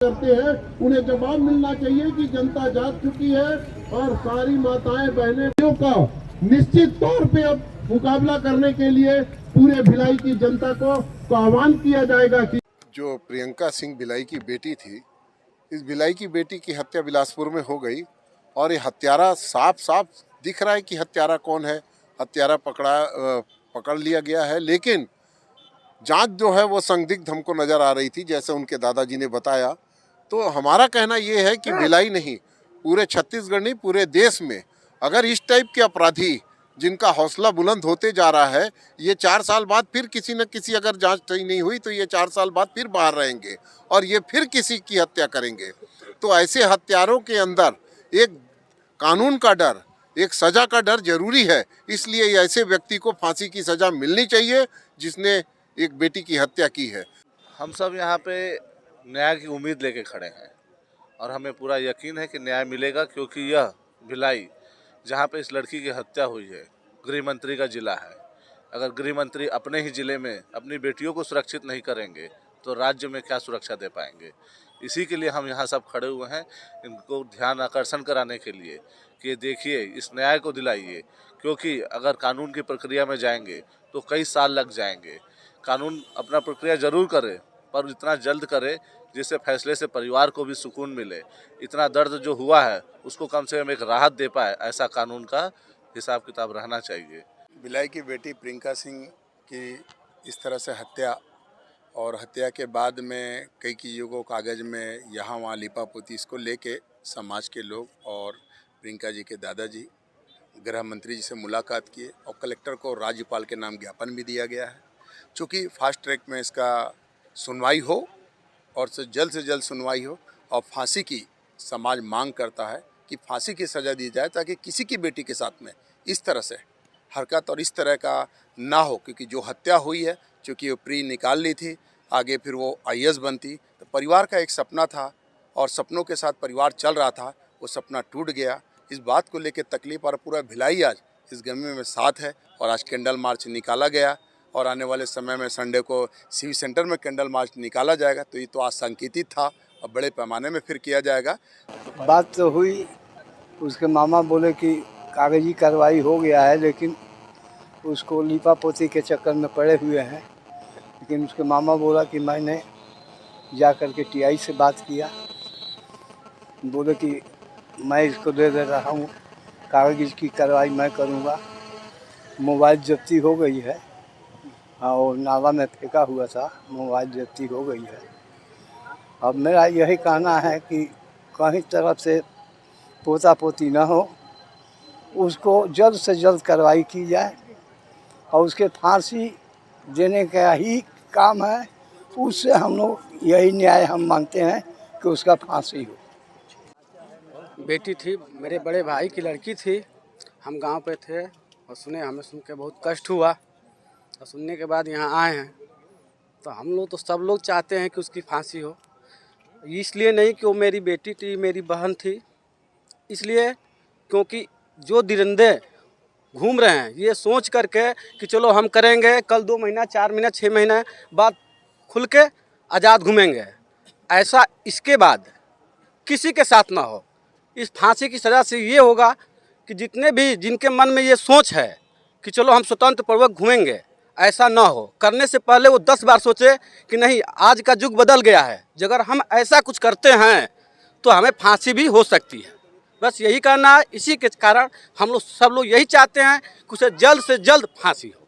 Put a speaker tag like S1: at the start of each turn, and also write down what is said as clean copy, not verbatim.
S1: करते हैं उन्हें जवाब मिलना चाहिए कि जनता जाग चुकी है और सारी माताएं बहनें का निश्चित तौर पे अब मुकाबला करने के लिए पूरे भिलाई की जनता को आह्वान किया जाएगा कि
S2: जो प्रियंका सिंह भिलाई की बेटी थी, इस भिलाई की बेटी की हत्या बिलासपुर में हो गई और ये हत्यारा साफ साफ दिख रहा है कि हत्यारा कौन है। हत्यारा पकड़ लिया गया है, लेकिन जांच जो है वो संदिग्ध हमको नजर आ रही थी, जैसे उनके दादाजी ने बताया। तो हमारा कहना ये है कि भिलाई नहीं, पूरे छत्तीसगढ़ नहीं, पूरे देश में अगर इस टाइप के अपराधी जिनका हौसला बुलंद होते जा रहा है, ये 4 साल बाद फिर किसी न किसी अगर जांच सही नहीं हुई तो ये 4 साल बाद फिर बाहर रहेंगे और ये फिर किसी की हत्या करेंगे। तो ऐसे हत्यारों के अंदर एक कानून का डर, एक सजा का डर जरूरी है। इसलिए ऐसे व्यक्ति को फांसी की सजा मिलनी चाहिए जिसने एक बेटी की हत्या की है।
S3: हम सब यहाँ पे न्याय की उम्मीद लेके खड़े हैं और हमें पूरा यकीन है कि न्याय मिलेगा, क्योंकि यह भिलाई जहाँ पे इस लड़की की हत्या हुई है, गृह मंत्री का जिला है। अगर गृह मंत्री अपने ही जिले में अपनी बेटियों को सुरक्षित नहीं करेंगे तो राज्य में क्या सुरक्षा दे पाएंगे। इसी के लिए हम यहाँ सब खड़े हुए हैं, इनको ध्यान आकर्षण कराने के लिए कि देखिए, इस न्याय को दिलाइए, क्योंकि अगर कानून की प्रक्रिया में जाएंगे तो कई साल लग जाएंगे। कानून अपना प्रक्रिया जरूर करे, पर इतना जल्द करे जिससे फैसले से परिवार को भी सुकून मिले। इतना दर्द जो हुआ है उसको कम से कम एक राहत दे पाए, ऐसा कानून का हिसाब किताब रहना चाहिए।
S2: भिलाई की बेटी प्रियंका सिंह की इस तरह से हत्या और हत्या के बाद में कई चीज़ों को कागज़ में यहाँ वहाँ लिपापोती, इसको लेके समाज के लोग और प्रियंका जी के दादाजी गृह मंत्री जी से मुलाकात किए और कलेक्टर को राज्यपाल के नाम ज्ञापन भी दिया गया है। चूँकि फास्ट ट्रैक में इसका सुनवाई हो और से जल्द सुनवाई हो और फांसी की समाज मांग करता है कि फांसी की सज़ा दी जाए, ताकि किसी की बेटी के साथ में इस तरह से हरकत और इस तरह का ना हो। क्योंकि जो हत्या हुई है, चूँकि वो प्री निकाल ली थी, आगे फिर वो आईएएस बनती, तो परिवार का एक सपना था और सपनों के साथ परिवार चल रहा था, वो सपना टूट गया। इस बात को लेकर तकलीफ और पूरा भिलाई आज इस गमी में साथ है और आज कैंडल मार्च निकाला गया और आने वाले समय में संडे को सिविल सेंटर में कैंडल मार्च निकाला जाएगा। तो ये तो आज सांकेतिक था और बड़े पैमाने में फिर किया जाएगा।
S4: बात तो हुई, उसके मामा बोले कि कागजी कार्रवाई हो गया है, लेकिन उसको लिपा पोती के चक्कर में पड़े हुए हैं। लेकिन उसके मामा बोला कि मैंने जा कर के टीआई से बात किया, बोले कि मैं इसको दे रहा हूँ, कागज़ की कार्रवाई मैं करूँगा। मोबाइल जब्ती हो गई है, हाँ, वो नाला में फेंका हुआ था, मोबाइल जब्ती हो गई है। अब मेरा यही कहना है कि कहीं तरफ से पोता पोती ना हो, उसको जल्द से जल्द कार्रवाई की जाए और उसके फांसी देने का ही काम है। उससे हम लोग यही न्याय हम मांगते हैं कि उसका फांसी हो।
S5: बेटी थी, मेरे बड़े भाई की लड़की थी। हम गांव पे थे और हमें सुन के बहुत कष्ट हुआ और सुनने के बाद यहाँ आए हैं। तो हम लोग तो सब लोग चाहते हैं कि उसकी फांसी हो, इसलिए नहीं कि वो मेरी बेटी थी, मेरी बहन थी, इसलिए क्योंकि जो दरिंदे घूम रहे हैं ये सोच करके कि चलो हम करेंगे, कल 2 महीना 4 महीना 6 महीना बाद खुल के आज़ाद घूमेंगे, ऐसा इसके बाद किसी के साथ ना हो। इस फांसी की सज़ा से ये होगा कि जितने भी जिनके मन में ये सोच है कि चलो हम स्वतंत्र पूर्वक घूमेंगे, ऐसा ना हो। करने से पहले वो 10 बार सोचे कि नहीं, आज का युग बदल गया है, अगर हम ऐसा कुछ करते हैं तो हमें फांसी भी हो सकती है। बस यही कहना है। इसी के कारण हम लोग सब लोग यही चाहते हैं कि उसे जल्द से जल्द फांसी हो।